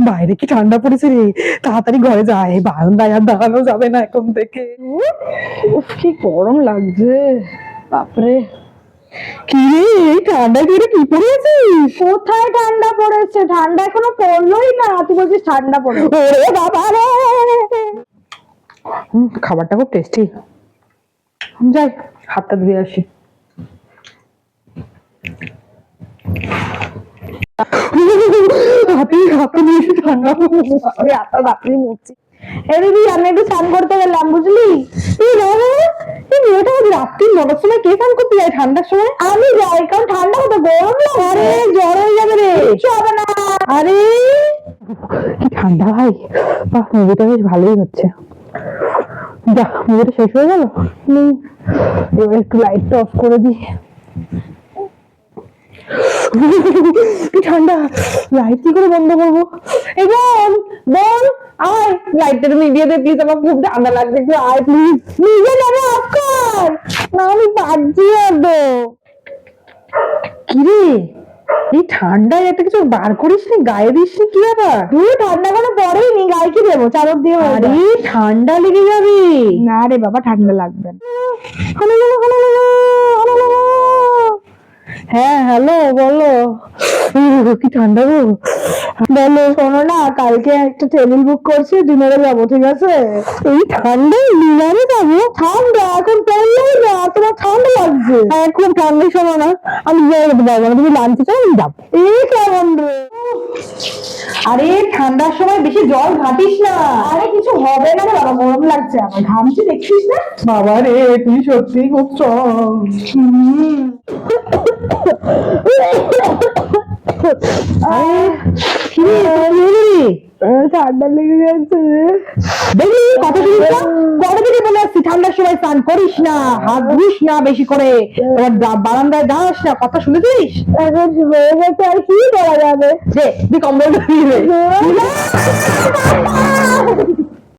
বাইরে কি ঠান্ডা পড়েছে রে, তাড়াতাড়ি ঘরে যাই, বারান্দায় আর দাঁড়ানো যাবে না এখন থেকে। উফ, কি গরম লাগছে বাপরে। কি রে, এই ঠান্ডায় তুই এটা কি পরে আছিস? কোথায় ঠান্ডা পড়েছে? ঠান্ডা এখনো পড়লোই না, তুই বলছিস ঠান্ডা পড়ে? ওরে বাবা রে, খাবারটা খুব টেস্টি। যাই হাতটা ধুয়ে আসি। হাতে হাতে নিয়ে ঠান্ডা আমি হাতটা বাপরে মুছছি। এই দিদি, আমি একটু স্নান করতে গেলাম, বুঝলি? এই বাবা, এই মেয়েটা আজ রাত্রি 9টার সময় কে স্নান করতে যায় ঠান্ডার সময়? আমি যাই, কারণ ঠান্ডা কত গরম লাগে। আরে জ্বর হয়ে যাবে রে। কিচ্ছু হবে না। আরে কি ঠান্ডা ভাই, বাহ মুভিটা বেশ ভালোই হচ্ছে। যা, মুভিটা শেষ হয়ে গেল। এবার একটু লাইটটা অফ করে দিই। কি ঠান্ডা, লাইট কি করে বন্ধ করবো? এই বোন, বোন আয়, লাইটটা তুমি দিয়ে দে প্লিজ, আমার খুব ঠান্ডা লাগছে, একটু আয় প্লিজ। নিজে যাবে অফ কর না, আমি পারছি তো। কিরে, এই ঠান্ডায় একটা কিছু বার করিস নি, গায়ে দিস নি, কি ব্যাপার? তুই ঠান্ডা কোনো পরেই নি, গায়ে কি দেবো? চাদর দিয়ে হয়ে আরে যায়। ঠান্ডা লেগে যাবে। না রে বাবা, ঠান্ডা লাগবে না। হ্যাঁ হ্যালো, বলো। কি ঠান্ডা গো, বলো, শোনো না, কালকে একটা টেবিল বুক করছি, ডিনারে যাবো, ঠিক আছে? এই ঠান্ডায় ডিনারে যাবো? ঠান্ডা এখন পড়লেই না, তোমার ঠান্ডা লাগছে। হ্যাঁ খুব ঠান্ডা, শোনো না, আমি যাই যেতে পারবো না, তুমি লাঞ্চে চাও আমি যাবো। এই কেমন রে? আরে ঠান্ডার সময় বেশি জল ঘাটিস না। আরে কিছু হবে না রে বাবা, গরম লাগছে আমার, ঘামছি দেখছিস না? বাবা রে, তুই সত্যি খুব স্ট্রং। ঠান্ডা লেগে গেছে। দেখি কত জিনিস কত থেকে বলে আসছি, ঠান্ডার সময় স্নান করিস না, হাত ধুইস না বেশি করে, তোমার বারান্দায় দাঁড়াস না, কথা শুনেছিস? এখন হয়ে গেছে, আর কি করা যাবে? যে তুই কম্বলটা দিয়ে দে।